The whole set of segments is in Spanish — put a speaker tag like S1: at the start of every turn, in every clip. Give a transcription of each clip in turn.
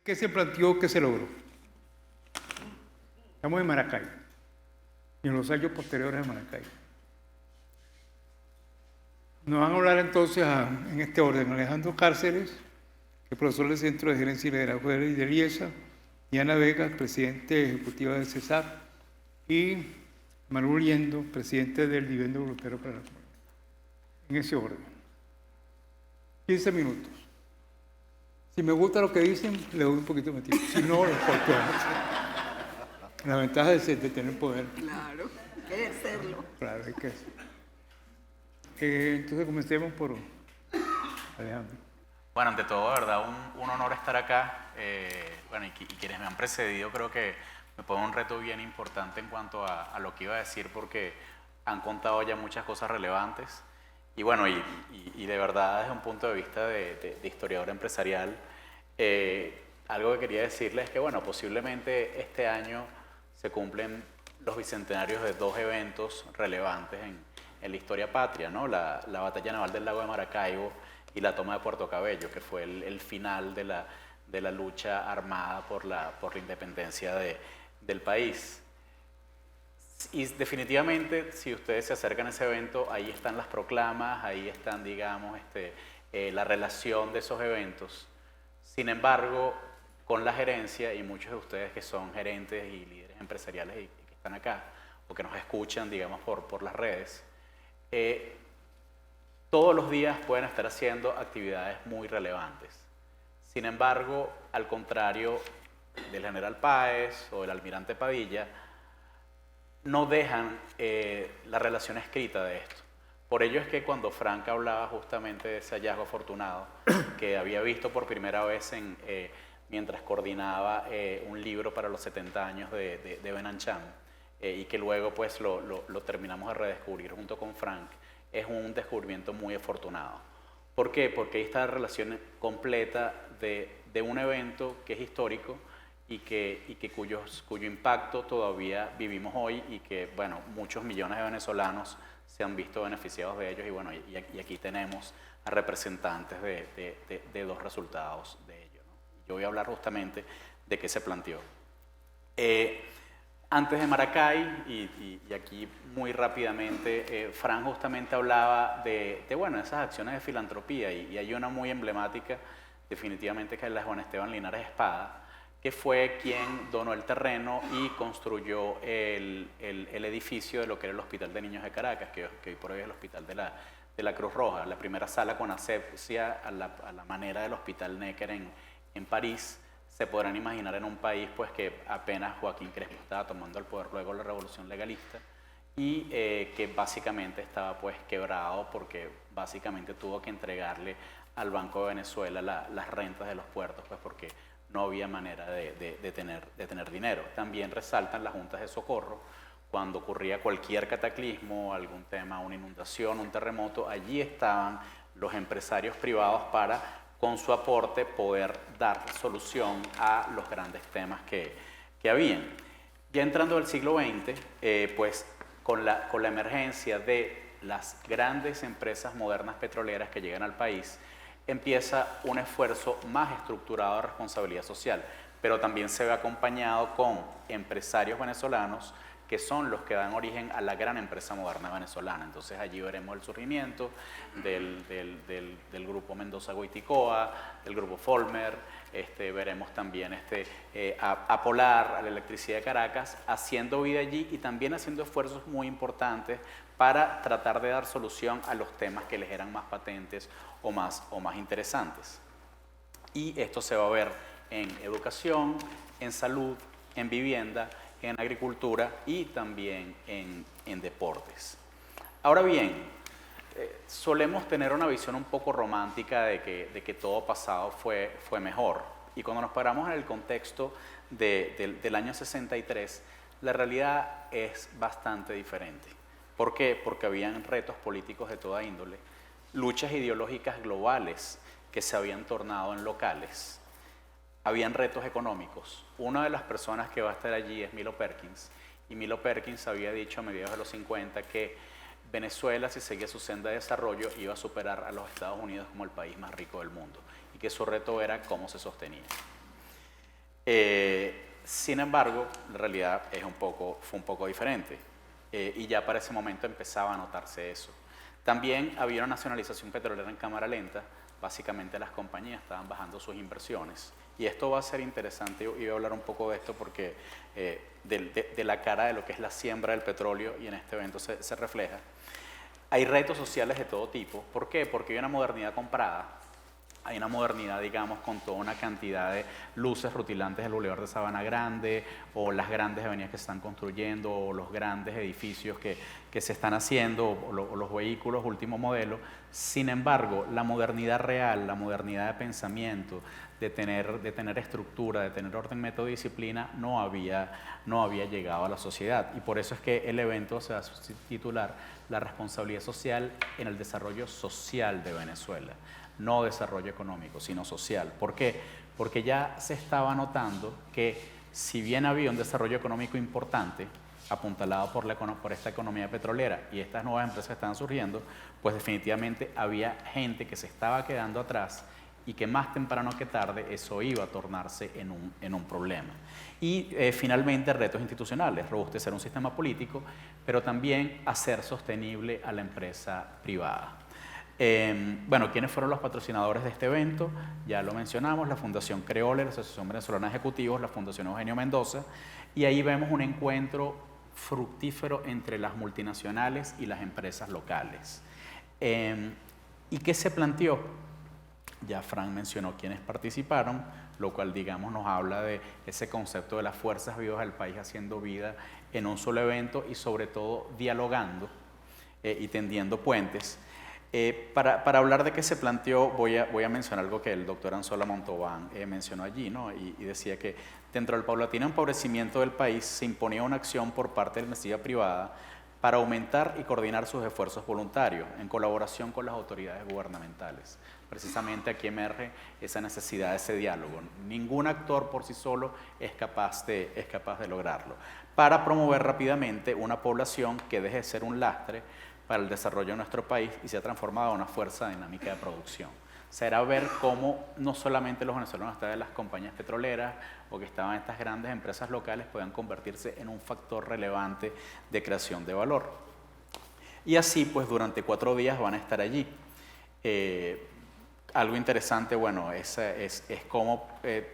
S1: ¿Qué se planteó? ¿Qué se logró? Estamos en Maracay y en los años posteriores a Maracay. Nos van a hablar entonces en este orden Alejandro Cárceles, que es profesor del Centro de Gerencia y Liderazgo de IESA, Diana Vega, presidente ejecutiva del CESAR, y Manuel Yendo, presidente del Dividendo Voluntario para la Comunidad. En ese orden. 15 minutos. Si me gusta lo que dicen, le doy un poquito de tiempo. Si no, lo corto. La ventaja de tener poder.
S2: Claro, hay que hacerlo.
S1: Claro, hay que hacerlo. Entonces comencemos por Alejandro.
S3: Bueno, ante todo, de verdad, un honor estar acá. Bueno, y quienes me han precedido creo que me ponen un reto bien importante en cuanto a lo que iba a decir, porque han contado ya muchas cosas relevantes. Y bueno, y de verdad, desde un punto de vista de historiador empresarial, algo que quería decirles es que, bueno, posiblemente este año se cumplen los bicentenarios de dos eventos relevantes en la historia patria, ¿no? La batalla naval del lago de Maracaibo y la toma de Puerto Cabello, que fue el final de la lucha armada por la independencia del país. Y definitivamente, si ustedes se acercan a ese evento, ahí están las proclamas, ahí están, digamos, la relación de esos eventos. Sin embargo, con la gerencia, y muchos de ustedes que son gerentes y líderes empresariales y que están acá, o que nos escuchan, digamos, por las redes, todos los días pueden estar haciendo actividades muy relevantes. Sin embargo, al contrario del general Páez o del almirante Padilla, no dejan la relación escrita de esto. Por ello es que cuando Frank hablaba justamente de ese hallazgo afortunado que había visto por primera vez mientras coordinaba un libro para los 70 años de Benanchán, y que luego pues lo terminamos de redescubrir junto con Frank, es un descubrimiento muy afortunado. ¿Por qué? Porque ahí está la relación completa de un evento que es histórico y cuyo impacto todavía vivimos hoy, y que, bueno, muchos millones de venezolanos se han visto beneficiados de ellos, y bueno, y aquí tenemos a representantes de dos resultados de ello, ¿no? Yo voy a hablar justamente de qué se planteó. Antes de Maracay, y aquí muy rápidamente, Fran justamente hablaba de bueno, esas acciones de filantropía, y hay una muy emblemática, definitivamente, que es la de Juan Esteban Linares Espada, que fue quien donó el terreno y construyó el edificio de lo que era el Hospital de Niños de Caracas, que hoy por hoy es el Hospital de la Cruz Roja, la primera sala con asepsia a la manera del Hospital Necker en París. Se podrán imaginar en un país pues, que apenas Joaquín Crespo estaba tomando el poder luego de la Revolución Legalista, y que básicamente estaba pues quebrado, porque básicamente tuvo que entregarle al Banco de Venezuela las rentas de los puertos, pues porque no había manera de tener dinero. También resaltan las juntas de socorro. Cuando ocurría cualquier cataclismo, algún tema, una inundación, un terremoto, allí estaban los empresarios privados para, con su aporte, poder dar solución a los grandes temas que habían. Ya entrando al siglo XX, pues con la emergencia de las grandes empresas modernas petroleras que llegan al país, empieza un esfuerzo más estructurado de responsabilidad social, pero también se ve acompañado con empresarios venezolanos que son los que dan origen a la gran empresa moderna venezolana. Entonces allí veremos el surgimiento del grupo Mendoza Goiticoa, del grupo Folmer, veremos también a Polar, a la electricidad de Caracas, haciendo vida allí y también haciendo esfuerzos muy importantes para tratar de dar solución a los temas que les eran más patentes o más interesantes. Y esto se va a ver en educación, en salud, en vivienda, en agricultura y también en deportes. Ahora bien, solemos tener una visión un poco romántica de que todo pasado fue mejor. Y cuando nos paramos en el contexto del año 63, la realidad es bastante diferente. ¿Por qué? Porque habían retos políticos de toda índole, luchas ideológicas globales que se habían tornado en locales. Habían retos económicos. Una de las personas que va a estar allí es Milo Perkins, y Milo Perkins había dicho a mediados de los 50 que Venezuela, si seguía su senda de desarrollo, iba a superar a los Estados Unidos como el país más rico del mundo, y que su reto era cómo se sostenía. Sin embargo, la realidad fue un poco diferente y ya para ese momento empezaba a notarse eso. También había una nacionalización petrolera en cámara lenta. Básicamente las compañías estaban bajando sus inversiones. Y esto va a ser interesante, y voy a hablar un poco de esto porque de la cara de lo que es la siembra del petróleo, y en este evento se refleja. Hay retos sociales de todo tipo. ¿Por qué? Porque hay una modernidad comprada. Hay una modernidad, digamos, con toda una cantidad de luces rutilantes del Boulevard de Sabana Grande, o las grandes avenidas que se están construyendo, o los grandes edificios que se están haciendo, o los vehículos último modelo. Sin embargo, la modernidad real, la modernidad de pensamiento, de tener estructura, de tener orden, método y disciplina, no había llegado a la sociedad. Y por eso es que el evento se va a titular La responsabilidad social en el desarrollo social de Venezuela. No desarrollo económico, sino social. ¿Por qué? Porque ya se estaba notando que si bien había un desarrollo económico importante, apuntalado por esta economía petrolera y estas nuevas empresas que estaban surgiendo, pues definitivamente había gente que se estaba quedando atrás y que más temprano que tarde eso iba a tornarse en un problema. Y finalmente retos institucionales, robustecer un sistema político, pero también hacer sostenible a la empresa privada. Bueno, ¿quiénes fueron los patrocinadores de este evento? Ya lo mencionamos, la Fundación Creole, la Asociación Venezolana de Ejecutivos, la Fundación Eugenio Mendoza, y ahí vemos un encuentro fructífero entre las multinacionales y las empresas locales. ¿Y qué se planteó? Ya Frank mencionó quiénes participaron, lo cual, digamos, nos habla de ese concepto de las fuerzas vivas del país haciendo vida en un solo evento y sobre todo dialogando y tendiendo puentes. Para hablar de qué se planteó, voy a mencionar algo que el doctor Anzola Montauban mencionó allí, ¿no? Y decía que dentro del paulatino empobrecimiento del país se imponía una acción por parte de la iniciativa privada para aumentar y coordinar sus esfuerzos voluntarios en colaboración con las autoridades gubernamentales. Precisamente aquí emerge esa necesidad de ese diálogo. Ningún actor por sí solo es capaz de lograrlo. Para promover rápidamente una población que deje de ser un lastre para el desarrollo de nuestro país y se ha transformado en una fuerza dinámica de producción. Será ver cómo no solamente los venezolanos que estaban en las compañías petroleras o que estaban en estas grandes empresas locales puedan convertirse en un factor relevante de creación de valor. Y así, pues, durante 4 días van a estar allí. Algo interesante, bueno, es cómo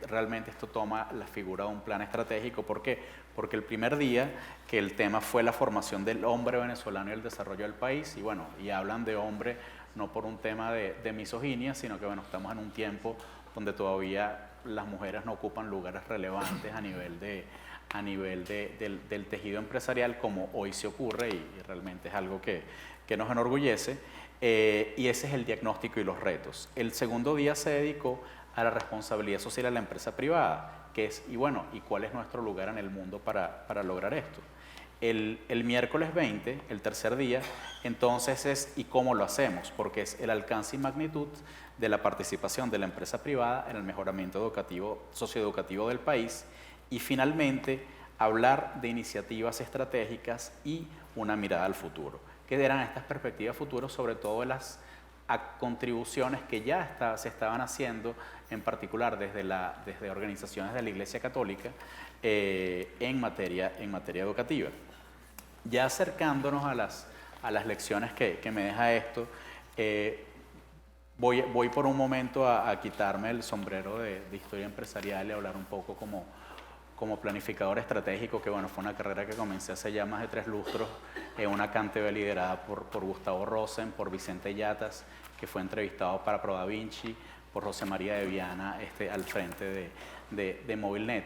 S3: realmente esto toma la figura de un plan estratégico. ¿Por qué? Porque el primer día que el tema fue la formación del hombre venezolano y el desarrollo del país, y bueno, y hablan de hombre no por un tema de misoginia, sino que bueno, estamos en un tiempo donde todavía las mujeres no ocupan lugares relevantes a nivel del tejido empresarial como hoy se ocurre y realmente es algo que nos enorgullece. Y ese es el diagnóstico y los retos. El segundo día se dedicó a la responsabilidad social de la empresa privada, que es, y bueno, ¿y cuál es nuestro lugar en el mundo para lograr esto? El miércoles 20, el tercer día, entonces es ¿y cómo lo hacemos? Porque es el alcance y magnitud de la participación de la empresa privada en el mejoramiento socioeducativo del país y finalmente hablar de iniciativas estratégicas y una mirada al futuro. ¿Qué eran estas perspectivas futuras? Sobre todo de las contribuciones que ya se estaban haciendo, en particular desde organizaciones de la Iglesia Católica en materia educativa. Ya acercándonos a las lecciones que me deja esto, voy por un momento a quitarme el sombrero de historia empresarial y hablar un poco como planificador estratégico, que bueno, fue una carrera que comencé hace ya más de 3 lustros en una cátedra liderada por Gustavo Rosen, por Vicente Yatas, que fue entrevistado para Pro Da Vinci, por José María de Viana al frente de Movilnet.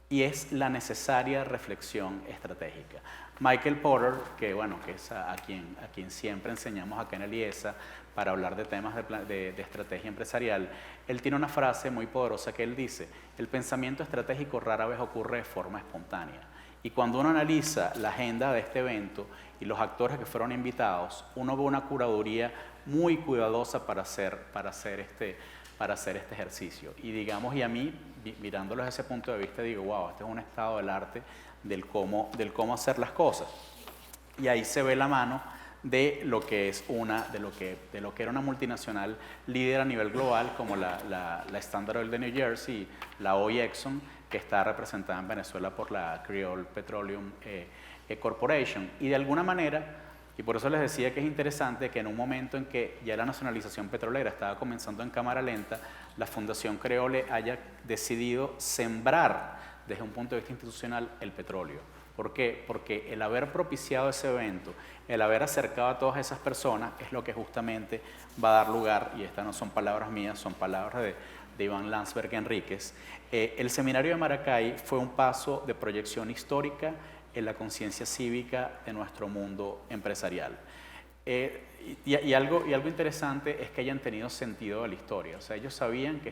S3: Y es la necesaria reflexión estratégica. Michael Porter, que bueno, que es a quien siempre enseñamos acá en el IESA para hablar de temas de estrategia empresarial, él tiene una frase muy poderosa que él dice: el pensamiento estratégico rara vez ocurre de forma espontánea. Y cuando uno analiza la agenda de este evento y los actores que fueron invitados, uno ve una curaduría muy cuidadosa para hacer este ejercicio. Y digamos, y a mí, mirándolo desde ese punto de vista, digo, wow, este es un estado del arte del cómo hacer las cosas. Y ahí se ve la mano de lo que era una multinacional líder a nivel global como la Standard Oil de New Jersey, la OI Exxon, que está representada en Venezuela por la Creole Petroleum Corporation. Y de alguna manera, y por eso les decía que es interesante que en un momento en que ya la nacionalización petrolera estaba comenzando en cámara lenta, la Fundación Creole haya decidido sembrar desde un punto de vista institucional el petróleo. ¿Por qué? Porque el haber propiciado ese evento, el haber acercado a todas esas personas es lo que justamente va a dar lugar, y estas no son palabras mías, son palabras de Iván Landsberg Enríquez. El seminario de Maracay fue un paso de proyección histórica en la conciencia cívica de nuestro mundo empresarial. Y algo interesante es que hayan tenido sentido de la historia. O sea, ellos sabían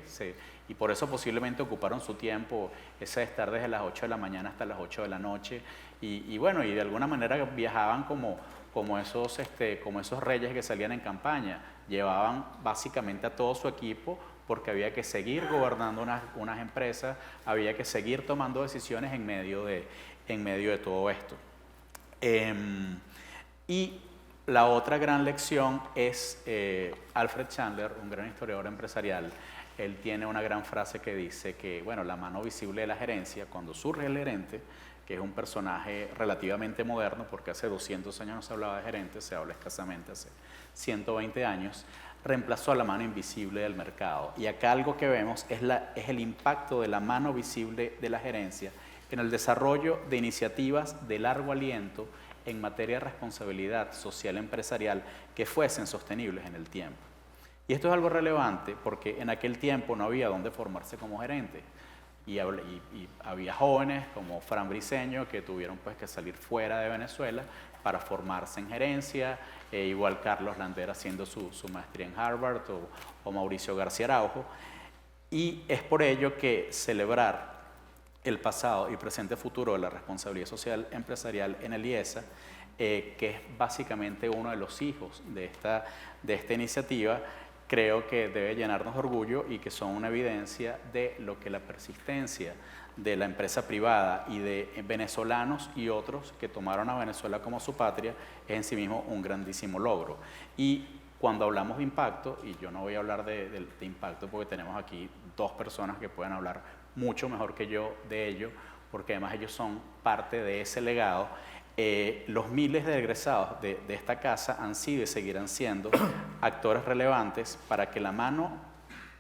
S3: y por eso posiblemente ocuparon su tiempo, ese de estar desde las 8 de la mañana hasta las 8 de la noche. Y bueno, y de alguna manera viajaban como esos reyes que salían en campaña. Llevaban básicamente a todo su equipo porque había que seguir gobernando unas empresas, había que seguir tomando decisiones en medio de todo esto. Y la otra gran lección es Alfred Chandler, un gran historiador empresarial. Él tiene una gran frase que dice que, bueno, la mano visible de la gerencia, cuando surge el gerente, que es un personaje relativamente moderno, porque hace 200 años no se hablaba de gerentes, se habla escasamente hace 120 años, reemplazó a la mano invisible del mercado. Y acá algo que vemos es el impacto de la mano visible de la gerencia en el desarrollo de iniciativas de largo aliento en materia de responsabilidad social empresarial que fuesen sostenibles en el tiempo. Y esto es algo relevante porque en aquel tiempo no había dónde formarse como gerente. Y había jóvenes como Fran Briceño que tuvieron pues que salir fuera de Venezuela para formarse en gerencia, igual Carlos Lander haciendo su maestría en Harvard o Mauricio García Araujo. Y es por ello que celebrar el pasado y presente futuro de la responsabilidad social empresarial en el IESA, que es básicamente uno de los hijos de esta iniciativa, creo que debe llenarnos de orgullo y que son una evidencia de lo que la persistencia de la empresa privada y de venezolanos y otros que tomaron a Venezuela como su patria es en sí mismo un grandísimo logro. Y cuando hablamos de impacto, y yo no voy a hablar de impacto porque tenemos aquí dos personas que pueden hablar mucho mejor que yo de ello, porque además ellos son parte de ese legado. Los miles de egresados de esta casa han sido y seguirán siendo actores relevantes para que la mano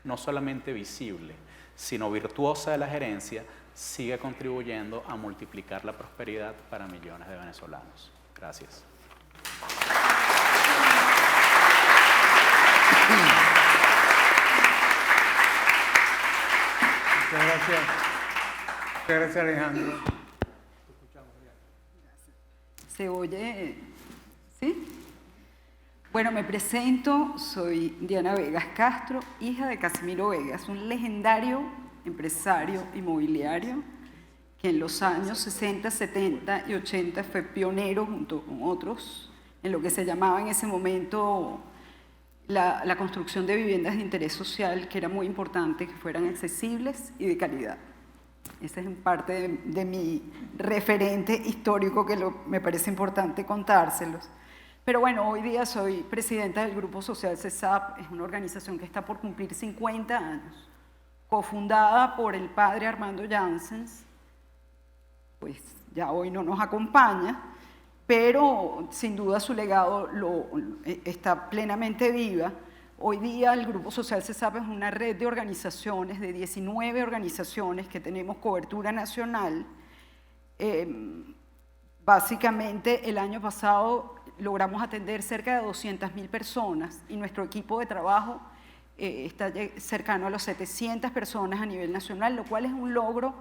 S3: no solamente visible, sino virtuosa de la gerencia siga contribuyendo a multiplicar la prosperidad para millones de venezolanos. Gracias.
S1: Muchas gracias. Muchas gracias, Alejandro.
S2: ¿Se oye? ¿Sí? Bueno, me presento, soy Diana Vegas Castro, hija de Casimiro Vegas, un legendario empresario inmobiliario que en los años 60, 70 y 80 fue pionero junto con otros en lo que se llamaba en ese momento la construcción de viviendas de interés social, que era muy importante que fueran accesibles y de calidad. Ese es en parte de mi referente histórico que me parece importante contárselos. Pero bueno, hoy día soy presidenta del Grupo Social CESAP, es una organización que está por cumplir 50 años, cofundada por el padre Armando Janssens, pues ya hoy no nos acompaña, pero sin duda su legado está plenamente viva. Hoy día el Grupo Social CESAP es una red de organizaciones, de 19 organizaciones que tenemos cobertura nacional. Básicamente el año pasado logramos atender cerca de 200.000 personas y nuestro equipo de trabajo está cercano a las 700 personas a nivel nacional, lo cual es un logro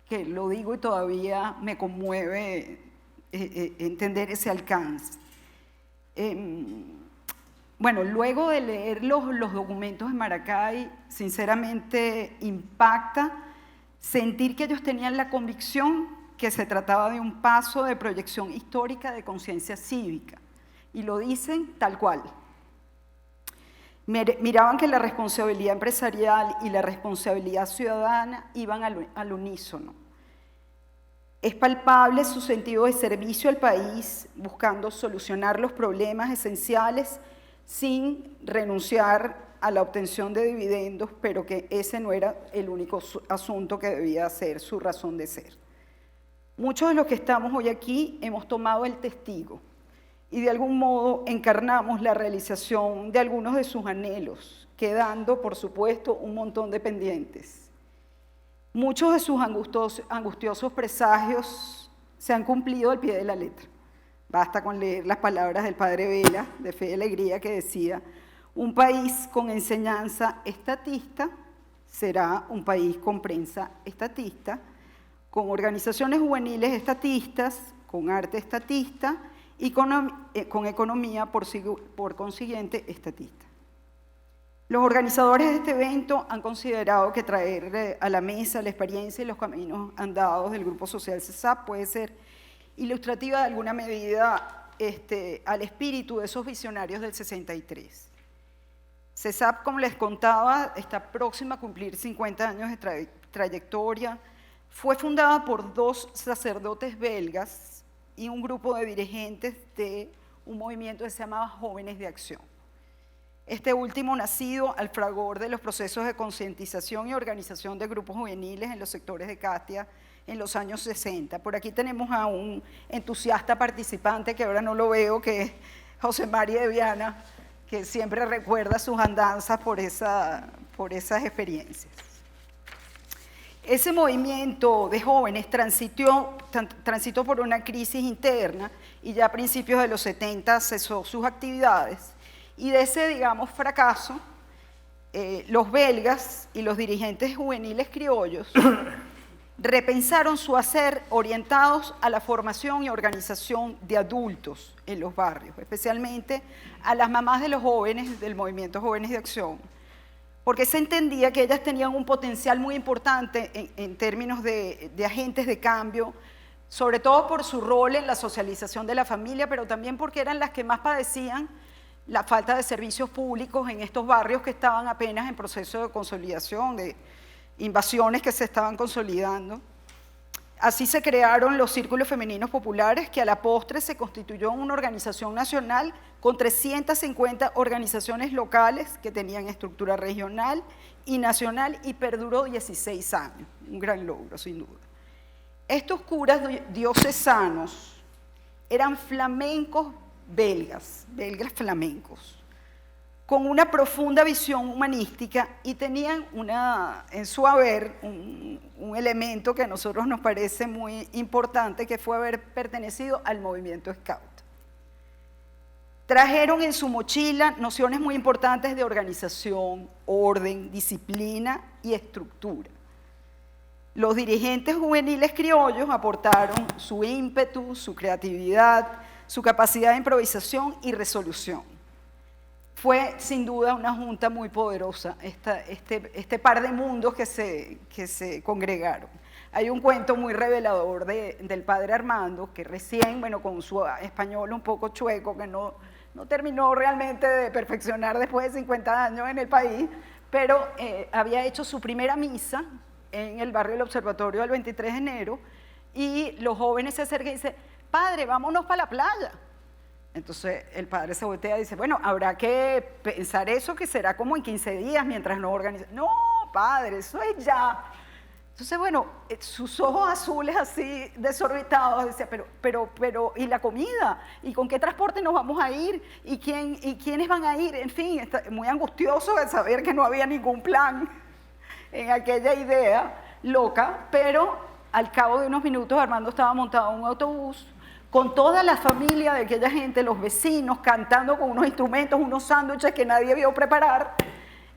S2: que lo digo y todavía me conmueve entender ese alcance. Bueno, luego de leer los documentos de Maracay, sinceramente impacta sentir que ellos tenían la convicción que se trataba de un paso de proyección histórica de conciencia cívica, y lo dicen tal cual. Miraban que la responsabilidad empresarial y la responsabilidad ciudadana iban al unísono. Es palpable su sentido de servicio al país, buscando solucionar los problemas esenciales sin renunciar a la obtención de dividendos, pero que ese no era el único asunto que debía ser su razón de ser. Muchos de los que estamos hoy aquí hemos tomado el testigo y de algún modo encarnamos la realización de algunos de sus anhelos, quedando, por supuesto, un montón de pendientes. Muchos de sus angustiosos presagios se han cumplido al pie de la letra. Basta con leer las palabras del padre Vela, de Fe y Alegría, que decía: un país con enseñanza estatista será un país con prensa estatista, con organizaciones juveniles estatistas, con arte estatista y con economía, por consiguiente, estatista. Los organizadores de este evento han considerado que traer a la mesa la experiencia y los caminos andados del Grupo Social CESAP puede ser ilustrativa de alguna medida al espíritu de esos visionarios del 63. CESAP, como les contaba, está próxima a cumplir 50 años de trayectoria. Fue fundada por 2 sacerdotes belgas y un grupo de dirigentes de un movimiento que se llamaba Jóvenes de Acción. Este último nacido al fragor de los procesos de concientización y organización de grupos juveniles en los sectores de Catia en los años 60. Por aquí tenemos a un entusiasta participante que ahora no lo veo, que es José María de Viana, que siempre recuerda sus andanzas por esas experiencias. Ese movimiento de jóvenes transitó por una crisis interna y ya a principios de los 70 cesó sus actividades. Y de ese, digamos, fracaso, los belgas y los dirigentes juveniles criollos repensaron su hacer orientados a la formación y organización de adultos en los barrios, especialmente a las mamás de los jóvenes del movimiento Jóvenes de Acción, porque se entendía que ellas tenían un potencial muy importante en términos de agentes de cambio, sobre todo por su rol en la socialización de la familia, pero también porque eran las que más padecían la falta de servicios públicos en estos barrios que estaban apenas en proceso de consolidación, de invasiones que se estaban consolidando. Así se crearon los círculos femeninos populares, que a la postre se constituyó una organización nacional con 350 organizaciones locales que tenían estructura regional y nacional, y perduró 16 años, un gran logro sin duda. Estos curas diocesanos eran flamencos belgas flamencos, con una profunda visión humanística, y tenían en su haber un elemento que a nosotros nos parece muy importante, que fue haber pertenecido al movimiento Scout. Trajeron en su mochila nociones muy importantes de organización, orden, disciplina y estructura. Los dirigentes juveniles criollos aportaron su ímpetu, su creatividad, su capacidad de improvisación y resolución. Fue sin duda una junta muy poderosa, este par de mundos que se congregaron. Hay un cuento muy revelador del padre Armando, que recién, con su español un poco chueco, que no terminó realmente de perfeccionar después de 50 años en el país, pero había hecho su primera misa en el barrio del Observatorio el 23 de enero, y los jóvenes se acercan y dicen: padre, vámonos para la playa. Entonces el padre se voltea y dice: bueno, habrá que pensar eso, que será como en 15 días mientras no organiza. No, padre, eso es ya. Entonces, sus ojos azules así desorbitados, decía: pero, ¿y la comida? ¿Y con qué transporte nos vamos a ir? ¿Y quiénes van a ir? En fin, está muy angustioso de saber que no había ningún plan en aquella idea loca, pero al cabo de unos minutos Armando estaba montado en un autobús con toda la familia de aquella gente, los vecinos, cantando con unos instrumentos, unos sándwiches que nadie vio preparar,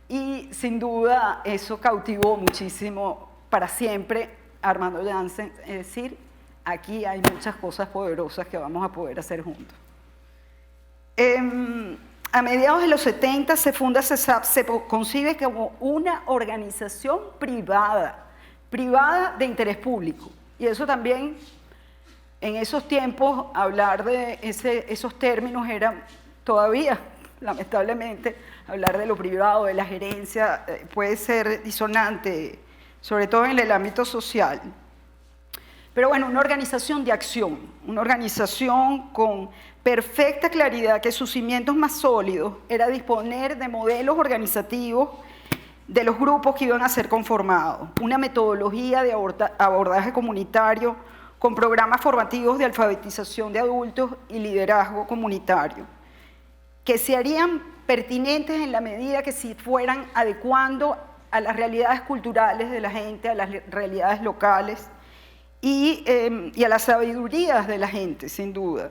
S2: y sin duda eso cautivó muchísimo para siempre a Armando Janssen, es decir, aquí hay muchas cosas poderosas que vamos a poder hacer juntos. A mediados de los 70 se funda CESAP, se concibe como una organización privada de interés público, y eso también, en esos tiempos, hablar de esos términos era todavía, lamentablemente, hablar de lo privado, de la gerencia, puede ser disonante, sobre todo en el ámbito social. Pero bueno, una organización de acción, una organización con perfecta claridad que sus cimientos más sólidos era disponer de modelos organizativos de los grupos que iban a ser conformados, una metodología de abordaje comunitario con programas formativos de alfabetización de adultos y liderazgo comunitario, que se harían pertinentes en la medida que se fueran adecuando a las realidades culturales de la gente, a las realidades locales y a las sabidurías de la gente, sin duda,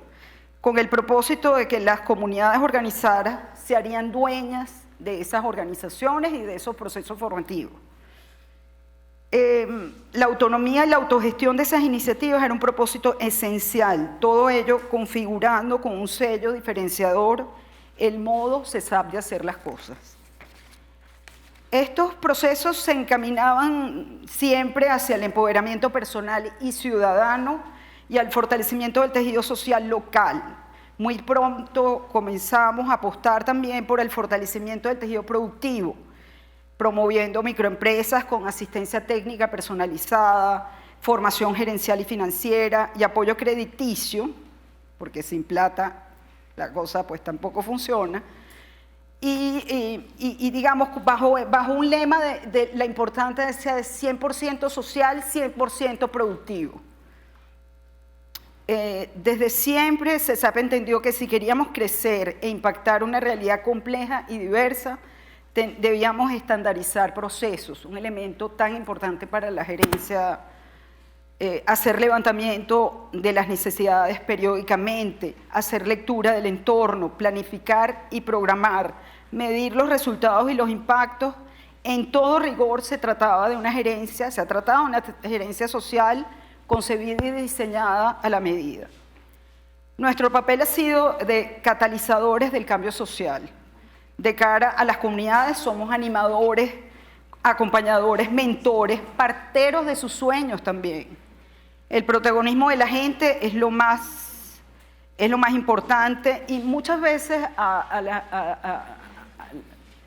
S2: con el propósito de que las comunidades organizadas se harían dueñas de esas organizaciones y de esos procesos formativos. La autonomía y la autogestión de esas iniciativas era un propósito esencial, todo ello configurando con un sello diferenciador el modo CESAP de hacer las cosas. Estos procesos se encaminaban siempre hacia el empoderamiento personal y ciudadano y al fortalecimiento del tejido social local. Muy pronto comenzamos a apostar también por el fortalecimiento del tejido productivo, promoviendo microempresas con asistencia técnica personalizada, formación gerencial y financiera y apoyo crediticio, porque sin plata la cosa pues tampoco funciona, y digamos bajo un lema de la importancia de 100% social, 100% productivo. Desde siempre CESAP entendió que si queríamos crecer e impactar una realidad compleja y diversa, debíamos estandarizar procesos, un elemento tan importante para la gerencia, hacer levantamiento de las necesidades periódicamente, hacer lectura del entorno, planificar y programar, medir los resultados y los impactos. En todo rigor se ha tratado de una gerencia social concebida y diseñada a la medida. Nuestro papel ha sido de catalizadores del cambio social. De cara a las comunidades somos animadores, acompañadores, mentores, parteros de sus sueños también. El protagonismo de la gente es lo más importante y muchas veces a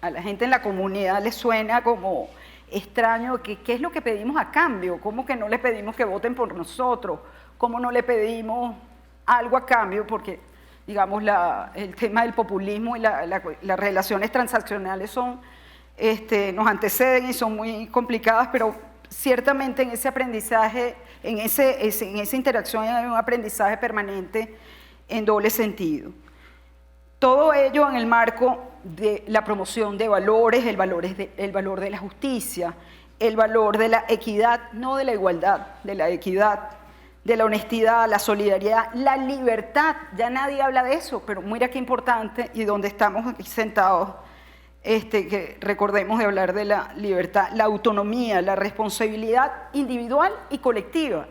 S2: la gente en la comunidad le suena como extraño qué es lo que pedimos a cambio, cómo que no le pedimos que voten por nosotros, cómo no le pedimos algo a cambio, porque digamos el tema del populismo y las relaciones transaccionales nos anteceden y son muy complicadas, pero ciertamente en ese aprendizaje, en esa interacción hay un aprendizaje permanente en doble sentido. Todo ello en el marco de la promoción de valores, el valor de la justicia, el valor de la equidad, no de la igualdad, de la equidad, de la honestidad, la solidaridad, la libertad. Ya nadie habla de eso, pero mira qué importante y donde estamos aquí sentados, que recordemos de hablar de la libertad, la autonomía, la responsabilidad individual y colectiva.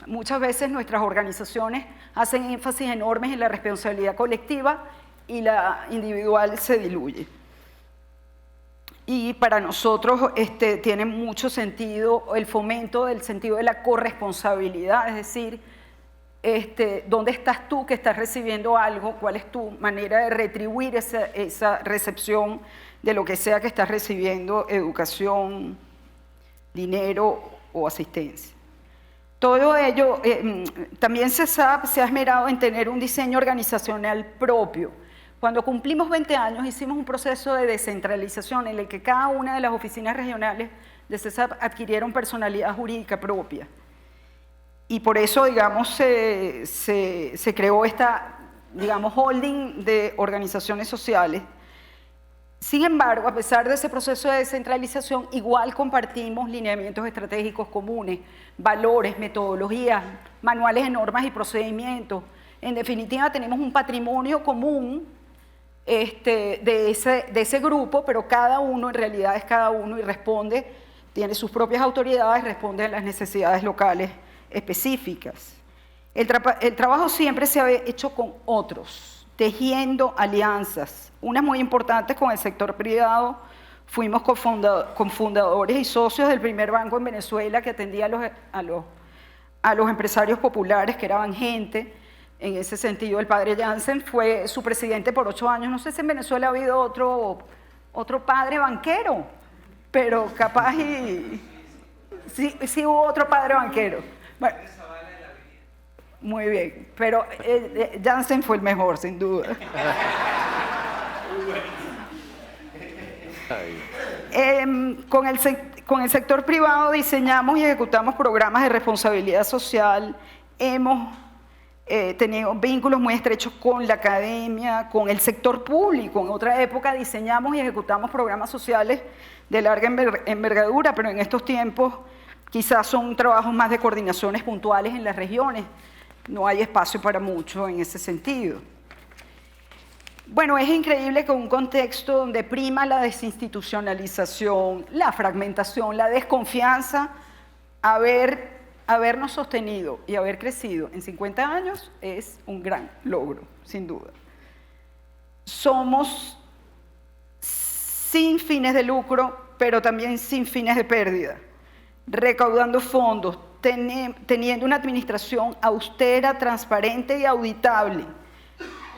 S2: Muchas veces nuestras organizaciones hacen énfasis enormes en la responsabilidad colectiva y la individual se diluye. Y para nosotros tiene mucho sentido el fomento del sentido de la corresponsabilidad, es decir, ¿dónde estás tú que estás recibiendo algo? ¿Cuál es tu manera de retribuir esa recepción de lo que sea que estás recibiendo, educación, dinero o asistencia? Todo ello, también se ha esmerado en tener un diseño organizacional propio. Cuando cumplimos 20 años hicimos un proceso de descentralización en el que cada una de las oficinas regionales de CESAP adquirieron personalidad jurídica propia. Y por eso, digamos, se creó esta, digamos, holding de organizaciones sociales. Sin embargo, a pesar de ese proceso de descentralización, igual compartimos lineamientos estratégicos comunes, valores, metodologías, manuales de normas y procedimientos. En definitiva, tenemos un patrimonio común de ese grupo, pero cada uno en realidad es cada uno y tiene sus propias autoridades, responde a las necesidades locales específicas. El trabajo siempre se ha hecho con otros, tejiendo alianzas, unas muy importantes con el sector privado. Fuimos cofundadores y socios del primer banco en Venezuela que atendía a los empresarios populares, que eran gente. En ese sentido, el padre Jansen fue su presidente por 8 años. No sé si en Venezuela ha habido otro padre banquero, pero capaz sí hubo otro padre banquero. Bueno, Muy bien, pero Janssen fue el mejor, sin duda. Con el sector privado diseñamos y ejecutamos programas de responsabilidad social. Hemos tenido vínculos muy estrechos con la academia, con el sector público. En otra época diseñamos y ejecutamos programas sociales de larga envergadura, pero en estos tiempos quizás son trabajos más de coordinaciones puntuales en las regiones. No hay espacio para mucho en ese sentido. Bueno, es increíble que un contexto donde prima la desinstitucionalización, la fragmentación, la desconfianza, habernos sostenido y haber crecido en 50 años es un gran logro, sin duda. Somos sin fines de lucro, pero también sin fines de pérdida, recaudando fondos, teniendo una administración austera, transparente y auditable,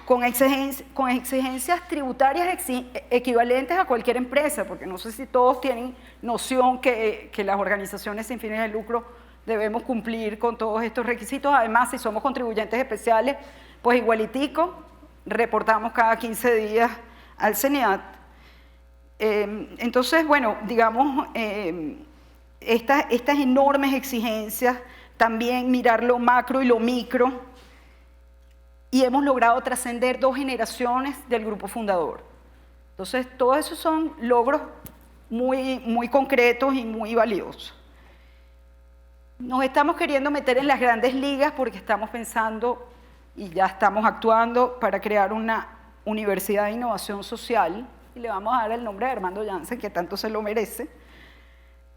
S2: con exigencias tributarias equivalentes a cualquier empresa, porque no sé si todos tienen noción que las organizaciones sin fines de lucro debemos cumplir con todos estos requisitos. Además, si somos contribuyentes especiales, pues igualitico, reportamos cada 15 días al CENEAT. Entonces, bueno, digamos, estas enormes exigencias, también mirar lo macro y lo micro, y hemos logrado trascender 2 generaciones del grupo fundador. Entonces, todos esos son logros muy concretos y muy valiosos. Nos estamos queriendo meter en las grandes ligas porque estamos pensando y ya estamos actuando para crear una universidad de innovación social, y le vamos a dar el nombre de Armando Janssen, que tanto se lo merece,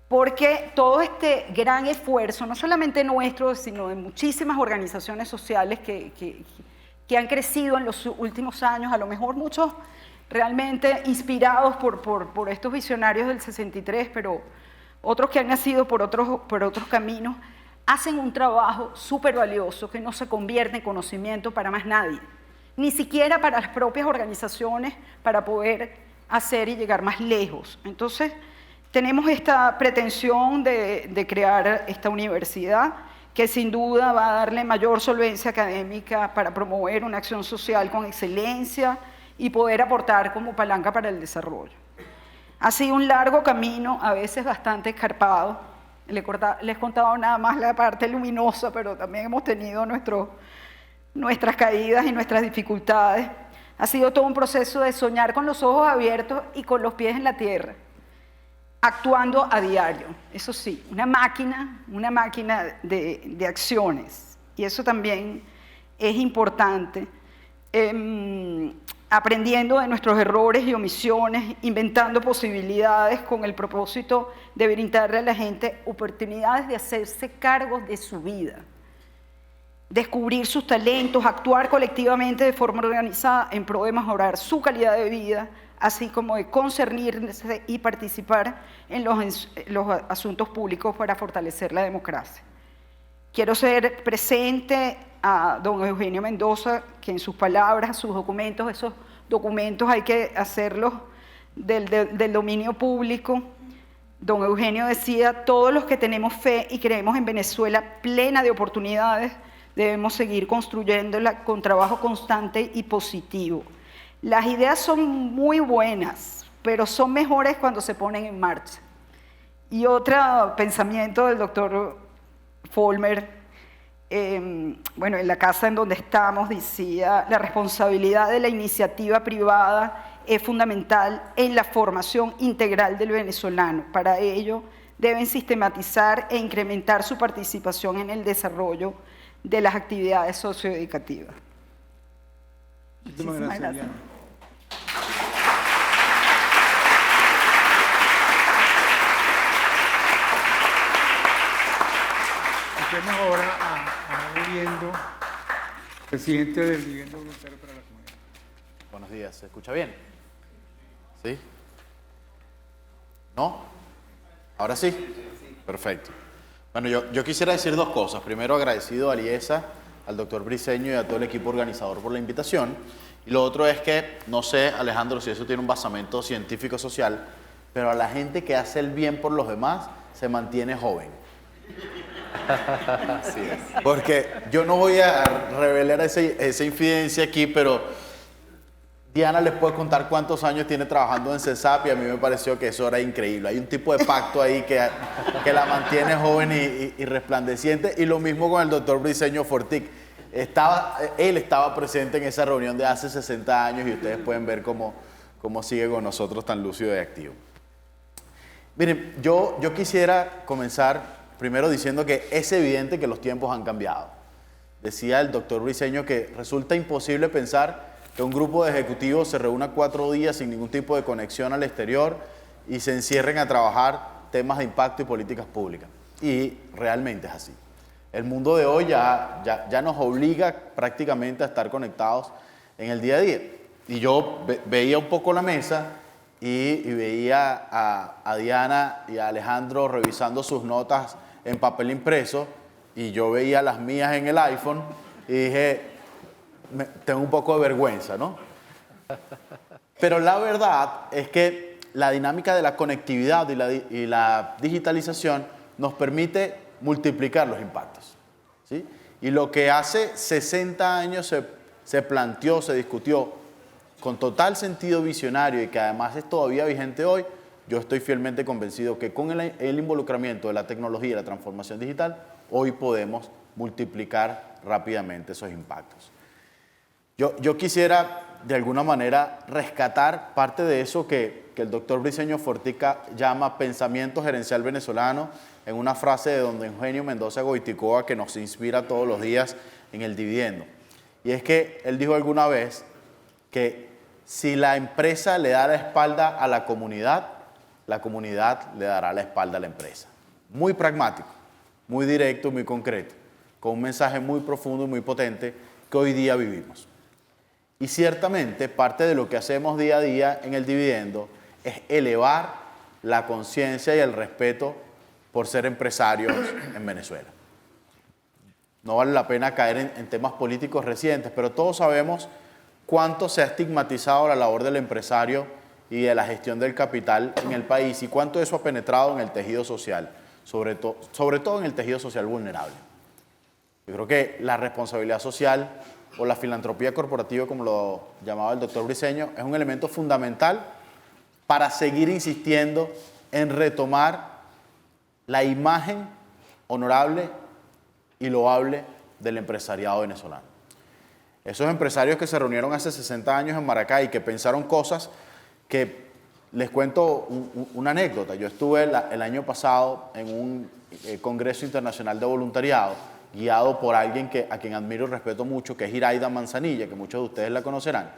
S2: porque todo este gran esfuerzo, no solamente nuestro, sino de muchísimas organizaciones sociales que han crecido en los últimos años, a lo mejor muchos realmente inspirados por estos visionarios del 63, pero otros que han nacido por otros caminos, hacen un trabajo súper valioso que no se convierte en conocimiento para más nadie, ni siquiera para las propias organizaciones, para poder hacer y llegar más lejos. Entonces, tenemos esta pretensión de crear esta universidad que sin duda va a darle mayor solvencia académica para promover una acción social con excelencia y poder aportar como palanca para el desarrollo. Ha sido un largo camino, a veces bastante escarpado. Les he contado nada más la parte luminosa, pero también hemos tenido nuestras caídas y nuestras dificultades. Ha sido todo un proceso de soñar con los ojos abiertos y con los pies en la tierra, actuando a diario. Eso sí, una máquina de acciones. Y eso también es importante. Aprendiendo de nuestros errores y omisiones, inventando posibilidades con el propósito de brindarle a la gente oportunidades de hacerse cargo de su vida, descubrir sus talentos, actuar colectivamente de forma organizada en pro de mejorar su calidad de vida, así como de concernirse y participar en los asuntos públicos para fortalecer la democracia. Quiero ser presente a don Eugenio Mendoza, que en sus palabras, sus documentos, esos documentos hay que hacerlos del dominio público. Don Eugenio decía: todos los que tenemos fe y creemos en Venezuela plena de oportunidades, debemos seguir construyéndola con trabajo constante y positivo. Las ideas son muy buenas, pero son mejores cuando se ponen en marcha. Y otro pensamiento del doctor Vollmer, bueno, en la casa en donde estamos, decía: la responsabilidad de la iniciativa privada es fundamental en la formación integral del venezolano. Para ello, deben sistematizar e incrementar su participación en el desarrollo de las actividades socioeducativas.
S1: Muchísimas gracias, Diana. Pasemos ahora a Viviendo, presidente del Viviendo Voluntario para la Comunidad.
S4: Buenos días, ¿se escucha bien? ¿Sí? ¿No? ¿Ahora sí? Perfecto. Bueno, yo quisiera decir 2 cosas. Primero, agradecido a Aliesa, al doctor Briceño y a todo el equipo organizador por la invitación. Y lo otro es que, no sé, Alejandro, si eso tiene un basamento científico-social, pero a la gente que hace el bien por los demás se mantiene joven.
S3: Así es.
S4: Porque yo no voy a revelar esa infidencia aquí, pero Diana les puede contar cuántos años tiene trabajando en CESAP y a mí me pareció que eso era increíble. Hay un tipo de pacto ahí que la mantiene joven y resplandeciente. Y lo mismo con el doctor Briceño Fortic. Él estaba presente en esa reunión de hace 60 años y ustedes pueden ver cómo sigue con nosotros tan lúcido y activo. Miren, yo quisiera comenzar primero diciendo que es evidente que los tiempos han cambiado. Decía el doctor Briceño que resulta imposible pensar que un grupo de ejecutivos se reúna 4 días sin ningún tipo de conexión al exterior y se encierren a trabajar temas de impacto y políticas públicas. Y realmente es así. El mundo de hoy ya nos obliga prácticamente a estar conectados en el día a día. Y yo veía un poco la mesa y veía a Diana y a Alejandro revisando sus notas en papel impreso y yo veía las mías en el iPhone y dije, tengo un poco de vergüenza, ¿no? Pero la verdad es que la dinámica de la conectividad y la digitalización nos permite multiplicar los impactos, ¿sí? Y lo que hace 60 años se planteó, se discutió con total sentido visionario y que además es todavía vigente hoy, yo estoy fielmente convencido que con el involucramiento de la tecnología y la transformación digital, hoy podemos multiplicar rápidamente esos impactos. Yo quisiera, de alguna manera, rescatar parte de eso que el doctor Briceño Fortica llama pensamiento gerencial venezolano, en una frase de don Eugenio Mendoza Goiticoa que nos inspira todos los días en el dividendo. Y es que él dijo alguna vez que si la empresa le da la espalda a la comunidad le dará la espalda a la empresa. Muy pragmático, muy directo, muy concreto, con un mensaje muy profundo y muy potente que hoy día vivimos. Y ciertamente parte de lo que hacemos día a día en el dividendo es elevar la conciencia y el respeto por ser empresarios en Venezuela. No vale la pena caer en temas políticos recientes, pero todos sabemos cuánto se ha estigmatizado la labor del empresario y de la gestión del capital en el país y cuánto eso ha penetrado en el tejido social, sobre todo en el tejido social vulnerable. Yo creo que la responsabilidad social o la filantropía corporativa, como lo llamaba el doctor Briceño, es un elemento fundamental para seguir insistiendo en retomar la imagen honorable y loable del empresariado venezolano. Esos empresarios que se reunieron hace 60 años en Maracay y que pensaron cosas que, les cuento una anécdota. Yo estuve el año pasado en un congreso internacional de voluntariado, guiado por alguien a quien admiro y respeto mucho, que es Iraida Manzanilla, que muchos de ustedes la conocerán.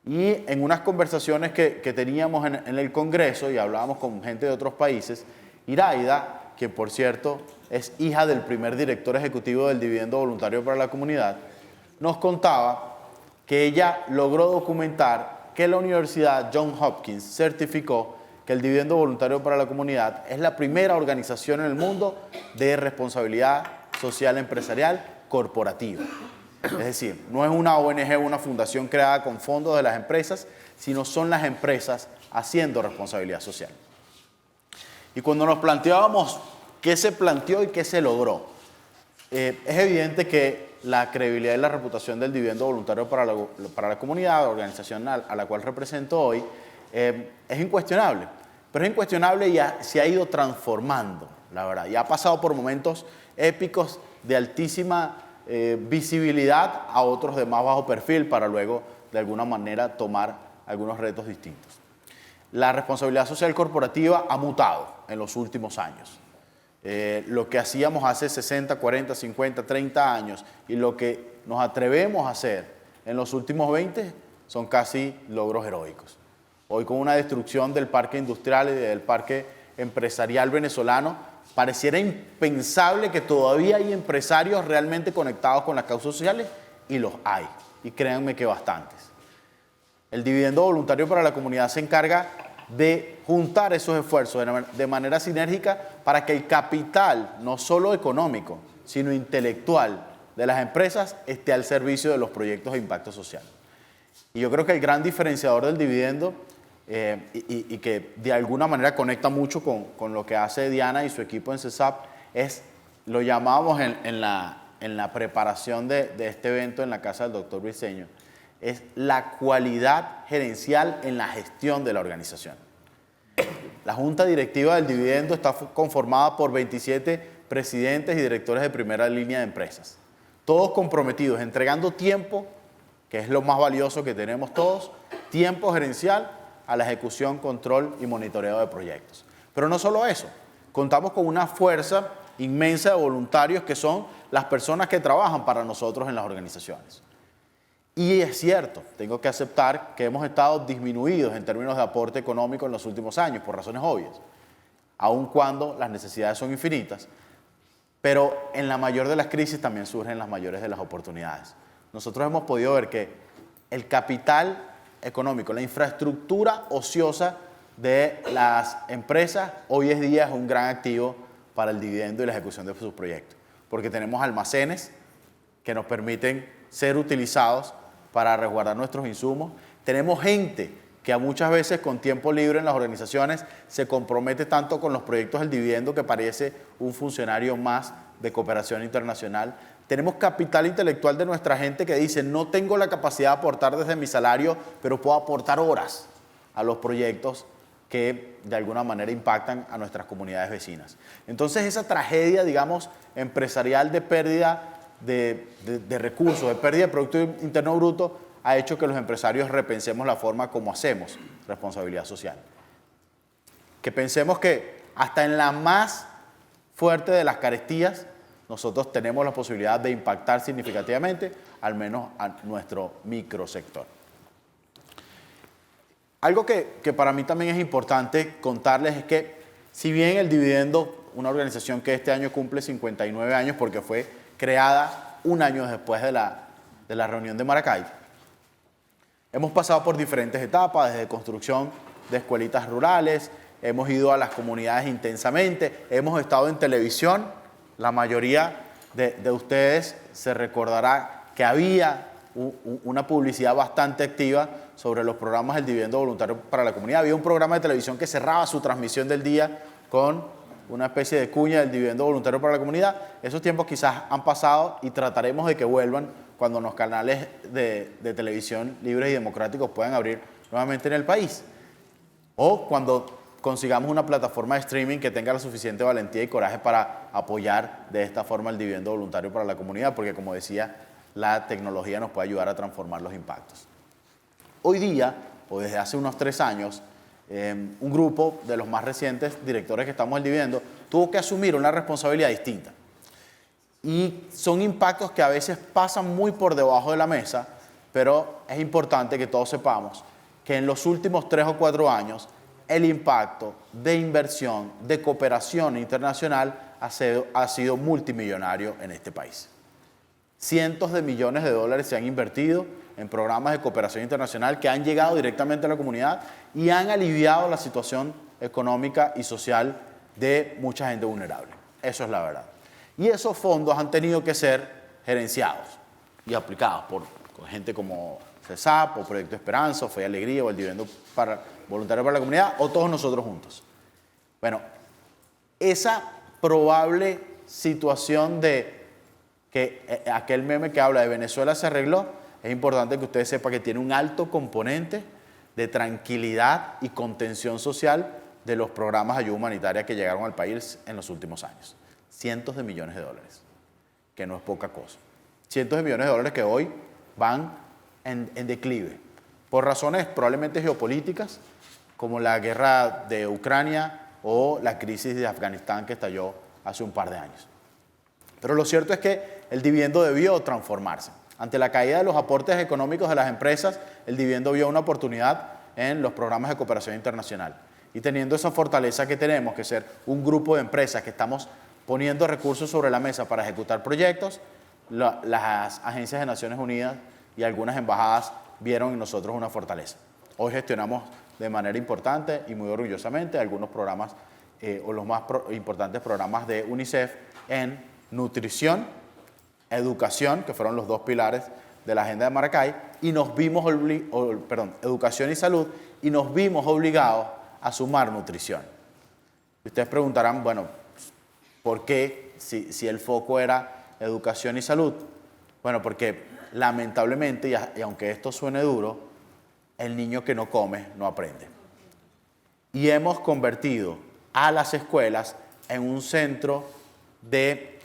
S4: Y en unas conversaciones que teníamos en el congreso, y hablábamos con gente de otros países, Iraida, que por cierto es hija del primer director ejecutivo del Dividendo Voluntario para la Comunidad, nos contaba que ella logró documentar que la Universidad Johns Hopkins certificó que el Dividendo Voluntario para la Comunidad es la primera organización en el mundo de responsabilidad social empresarial corporativa. Es decir, no es una ONG o una fundación creada con fondos de las empresas, sino son las empresas haciendo responsabilidad social. Y cuando nos planteábamos qué se planteó y qué se logró, es evidente que la credibilidad y la reputación del Dividendo Voluntario para la Comunidad, la organización a la cual represento hoy, es incuestionable. Pero es incuestionable y se ha ido transformando, la verdad. Y ha pasado por momentos épicos de altísima visibilidad a otros de más bajo perfil para luego, de alguna manera, tomar algunos retos distintos. La responsabilidad social corporativa ha mutado en los últimos años. Lo que hacíamos hace 60, 40, 50, 30 años y lo que nos atrevemos a hacer en los últimos 20 son casi logros heroicos. Hoy, con una destrucción del parque industrial y del parque empresarial venezolano, pareciera impensable que todavía hay empresarios realmente conectados con las causas sociales, y los hay, y créanme que bastantes. El Dividendo Voluntario para la Comunidad se encarga de juntar esos esfuerzos de manera sinérgica para que el capital, no solo económico, sino intelectual de las empresas, esté al servicio de los proyectos de impacto social. Y yo creo que el gran diferenciador del dividendo, y que de alguna manera conecta mucho con lo que hace Diana y su equipo en CESAP, es lo llamábamos en la preparación de este evento en la casa del doctor Briceño, es la cualidad gerencial en la gestión de la organización. La Junta Directiva del Dividendo está conformada por 27 presidentes y directores de primera línea de empresas, todos comprometidos, entregando tiempo, que es lo más valioso que tenemos todos, tiempo gerencial a la ejecución, control y monitoreo de proyectos. Pero no solo eso, contamos con una fuerza inmensa de voluntarios que son las personas que trabajan para nosotros en las organizaciones. Y es cierto, tengo que aceptar que hemos estado disminuidos en términos de aporte económico en los últimos años, por razones obvias, aun cuando las necesidades son infinitas, pero en la mayor de las crisis también surgen las mayores de las oportunidades. Nosotros hemos podido ver que el capital económico, la infraestructura ociosa de las empresas, hoy en día es un gran activo para el dividendo y la ejecución de sus proyectos, porque tenemos almacenes que nos permiten ser utilizados para resguardar nuestros insumos. Tenemos gente que muchas veces con tiempo libre en las organizaciones se compromete tanto con los proyectos del dividendo que parece un funcionario más de cooperación internacional. Tenemos capital intelectual de nuestra gente que dice, no tengo la capacidad de aportar desde mi salario, pero puedo aportar horas a los proyectos que de alguna manera impactan a nuestras comunidades vecinas. Entonces esa tragedia, digamos, empresarial de pérdida de recursos, de pérdida de Producto Interno Bruto, ha hecho que los empresarios repensemos la forma como hacemos responsabilidad social. Que pensemos que hasta en la más fuerte de las carestías, nosotros tenemos la posibilidad de impactar significativamente, al menos a nuestro microsector. Algo que para mí también es importante contarles es que, si bien el dividendo, una organización que este año cumple 59 años porque fue creada un año después de la reunión de Maracay, hemos pasado por diferentes etapas, desde construcción de escuelitas rurales, hemos ido a las comunidades intensamente, hemos estado en televisión. La mayoría de ustedes se recordará que había una publicidad bastante activa sobre los programas del dividendo voluntario para la comunidad. Había un programa de televisión que cerraba su transmisión del día con una especie de cuña del dividendo voluntario para la comunidad. Esos tiempos quizás han pasado y trataremos de que vuelvan cuando los canales de televisión libres y democráticos puedan abrir nuevamente en el país. O cuando consigamos una plataforma de streaming que tenga la suficiente valentía y coraje para apoyar de esta forma el dividendo voluntario para la comunidad, porque como decía, la tecnología nos puede ayudar a transformar los impactos. Hoy día, o desde hace unos 3 años, un grupo de los más recientes directores que estamos en el dividendo tuvo que asumir una responsabilidad distinta. Y son impactos que a veces pasan muy por debajo de la mesa, pero es importante que todos sepamos que en los últimos 3 o 4 años el impacto de inversión, de cooperación internacional ha sido multimillonario en este país. Cientos de millones de dólares se han invertido en programas de cooperación internacional que han llegado directamente a la comunidad y han aliviado la situación económica y social de mucha gente vulnerable. Eso es la verdad. Y esos fondos han tenido que ser gerenciados y aplicados por gente como CESAP, o Proyecto Esperanza, o Fe y Alegría, o el Dividendo Voluntario para la Comunidad, o todos nosotros juntos. Bueno, esa probable situación de que aquel meme que habla de Venezuela se arregló, es importante que usted sepa que tiene un alto componente de tranquilidad y contención social de los programas de ayuda humanitaria que llegaron al país en los últimos años. Cientos de millones de dólares, que no es poca cosa. Cientos de millones de dólares que hoy van en declive, por razones probablemente geopolíticas, como la guerra de Ucrania o la crisis de Afganistán que estalló hace un par de años. Pero lo cierto es que el dividendo debió transformarse. Ante la caída de los aportes económicos de las empresas, el dividendo vio una oportunidad en los programas de cooperación internacional. Y teniendo esa fortaleza que tenemos, que ser un grupo de empresas que estamos poniendo recursos sobre la mesa para ejecutar proyectos, las agencias de Naciones Unidas y algunas embajadas vieron en nosotros una fortaleza. Hoy gestionamos de manera importante y muy orgullosamente algunos programas o los más importantes programas de UNICEF en nutrición, educación, que fueron los 2 pilares de la agenda de Maracay, y nos vimos educación y salud, y nos vimos obligados a sumar nutrición. Y ustedes preguntarán, bueno, ¿por qué si el foco era educación y salud. Bueno, porque lamentablemente, y aunque esto suene duro, el niño que no come no aprende. Y hemos convertido a las escuelas en un centro de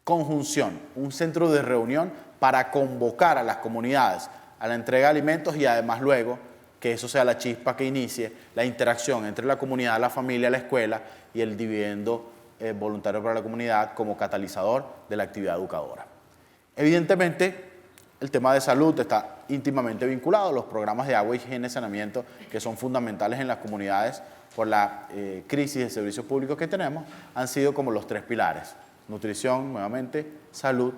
S4: conjunción, un centro de reunión para convocar a las comunidades a la entrega de alimentos y además luego que eso sea la chispa que inicie la interacción entre la comunidad, la familia, la escuela y el dividendo voluntario para la comunidad como catalizador de la actividad educadora. Evidentemente, el tema de salud está íntimamente vinculado a los programas de agua, higiene y saneamiento que son fundamentales en las comunidades por la crisis de servicios públicos que tenemos, han sido como los 3 pilares: nutrición, nuevamente, salud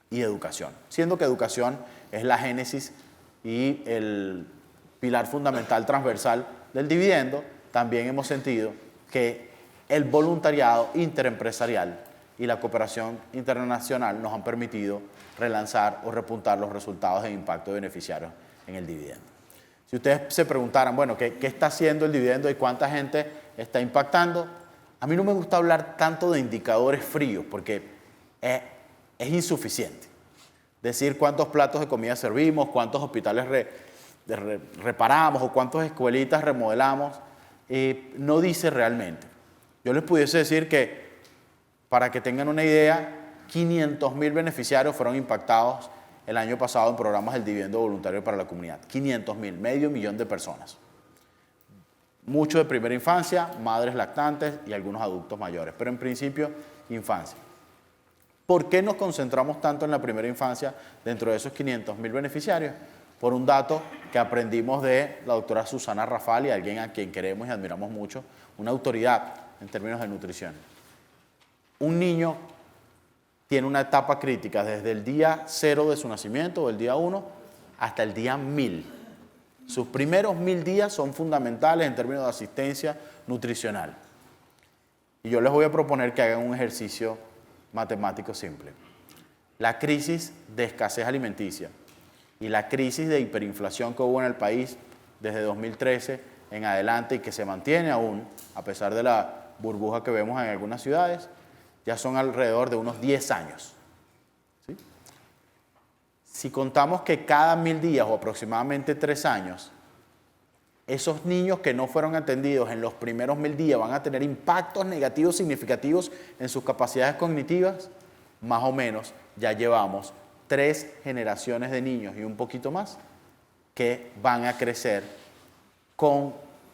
S4: y educación. Siendo que educación es la génesis y el pilar fundamental transversal del dividendo, también hemos sentido que el voluntariado interempresarial y la cooperación internacional nos han permitido relanzar o repuntar los resultados de impacto de beneficiarios en el dividendo. Si ustedes se preguntaran, bueno, ¿qué está haciendo el dividendo y cuánta gente está impactando? A mí no me gusta hablar tanto de indicadores fríos porque es insuficiente. Decir cuántos platos de comida servimos, cuántos hospitales reparamos o cuántas escuelitas remodelamos, no dice realmente. Yo les pudiese decir que, para que tengan una idea, 500.000 beneficiarios fueron impactados el año pasado en programas del dividendo voluntario para la comunidad. 500.000, medio millón de personas. Mucho de primera infancia, madres lactantes y algunos adultos mayores, pero en principio infancia. ¿Por qué nos concentramos tanto en la primera infancia dentro de esos 500.000 beneficiarios? Por un dato que aprendimos de la doctora Susana Rafali, alguien a quien queremos y admiramos mucho, una autoridad en términos de nutrición. Un niño tiene una etapa crítica desde el día 0 de su nacimiento o el día 1 hasta el día 1000. Sus primeros 1000 días son fundamentales en términos de asistencia nutricional. Y yo les voy a proponer que hagan un ejercicio matemático simple. La crisis de escasez alimenticia y la crisis de hiperinflación que hubo en el país desde 2013 en adelante y que se mantiene aún, a pesar de la burbuja que vemos en algunas ciudades, ya son alrededor de unos 10 años. ¿Sí? Si contamos que cada 1000 días o aproximadamente 3 años, esos niños que no fueron atendidos en los primeros 1000 días van a tener impactos negativos significativos en sus capacidades cognitivas, más o menos ya llevamos 3 generaciones de niños y un poquito más que van a crecer con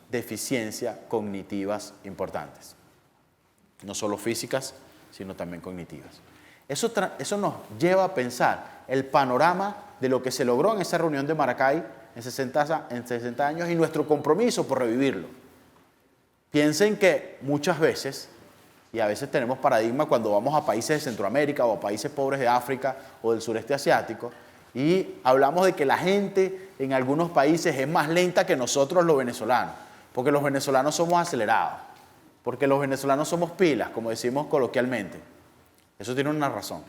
S4: deficiencias cognitivas importantes. No solo físicas, sino también cognitivas. Eso nos lleva a pensar el panorama de lo que se logró en esa reunión de Maracay en 60 años y nuestro compromiso por revivirlo. Piensen que muchas veces, y a veces tenemos paradigma cuando vamos a países de Centroamérica o a países pobres de África o del sureste asiático, y hablamos de que la gente en algunos países es más lenta que nosotros los venezolanos, porque los venezolanos somos acelerados, porque los venezolanos somos pilas, como decimos coloquialmente. Eso tiene una razón.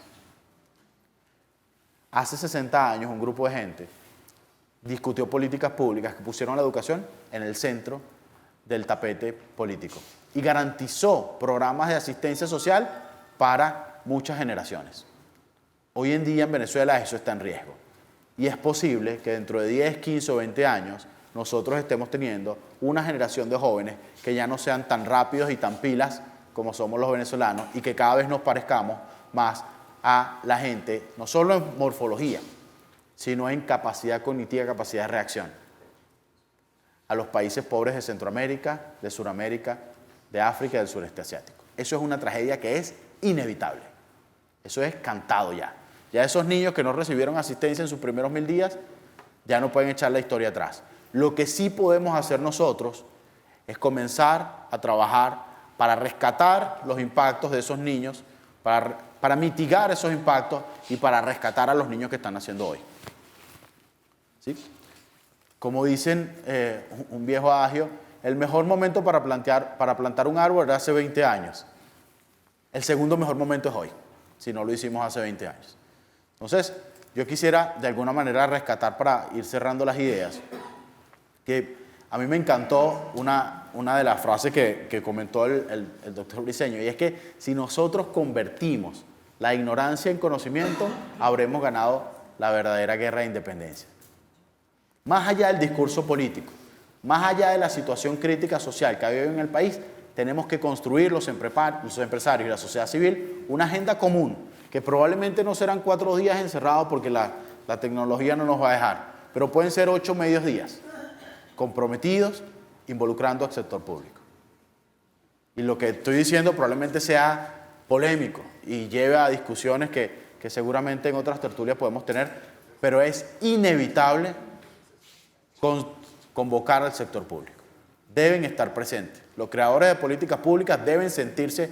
S4: Hace 60 años un grupo de gente discutió políticas públicas que pusieron la educación en el centro del tapete político y garantizó programas de asistencia social para muchas generaciones. Hoy en día en Venezuela eso está en riesgo y es posible que dentro de 10, 15 o 20 años nosotros estemos teniendo una generación de jóvenes que ya no sean tan rápidos y tan pilas como somos los venezolanos y que cada vez nos parezcamos más a la gente, no solo en morfología, sino en capacidad cognitiva, capacidad de reacción, a los países pobres de Centroamérica, de Sudamérica, de África y del sureste asiático. Eso es una tragedia que es inevitable. Eso es cantado ya. Ya esos niños que no recibieron asistencia en sus primeros 1000 días, ya no pueden echar la historia atrás. Lo que sí podemos hacer nosotros es comenzar a trabajar para rescatar los impactos de esos niños, para mitigar esos impactos y para rescatar a los niños que están naciendo hoy. ¿Sí? Como dicen un viejo adagio, el mejor momento para plantar un árbol era hace 20 años. El segundo mejor momento es hoy, si no lo hicimos hace 20 años. Entonces, yo quisiera de alguna manera rescatar, para ir cerrando las ideas, que A mí me encantó una de las frases que comentó el doctor Briceño, y es que si nosotros convertimos la ignorancia en conocimiento, habremos ganado la verdadera guerra de independencia. Más allá del discurso político, más allá de la situación crítica social que hay hoy en el país, tenemos que construir los empresarios y la sociedad civil una agenda común, que probablemente no serán 4 días encerrados porque la tecnología no nos va a dejar, pero pueden ser 8 medios días, comprometidos, involucrando al sector público. Y lo que estoy diciendo probablemente sea polémico y lleve a discusiones que seguramente en otras tertulias podemos tener, pero es inevitable convocar al sector público. Deben estar presentes. Los creadores de políticas públicas deben sentirse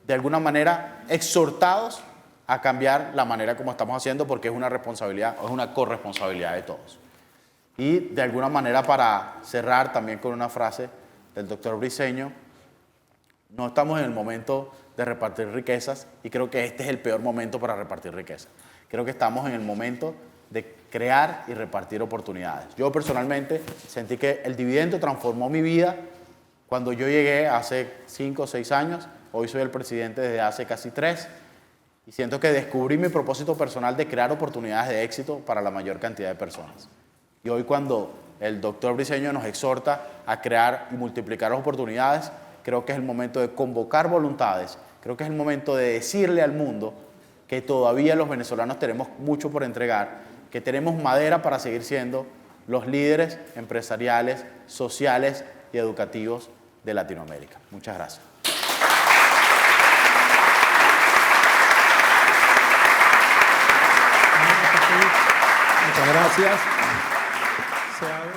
S4: de alguna manera exhortados a cambiar la manera como estamos haciendo, porque es una responsabilidad, es una corresponsabilidad de todos. Y de alguna manera, para cerrar también con una frase del doctor Briceño, no estamos en el momento de repartir riquezas, y creo que este es el peor momento para repartir riquezas. Creo que estamos en el momento de crear y repartir oportunidades. Yo personalmente sentí que el dividendo transformó mi vida cuando yo llegué hace 5 o 6 años. Hoy soy el presidente desde hace casi 3, y siento que descubrí mi propósito personal de crear oportunidades de éxito para la mayor cantidad de personas. Y hoy, cuando el doctor Briceño nos exhorta a crear y multiplicar oportunidades, creo que es el momento de convocar voluntades, creo que es el momento de decirle al mundo que todavía los venezolanos tenemos mucho por entregar, que tenemos madera para seguir siendo los líderes empresariales, sociales y educativos de Latinoamérica. Muchas gracias.
S1: Muchas gracias. Se abre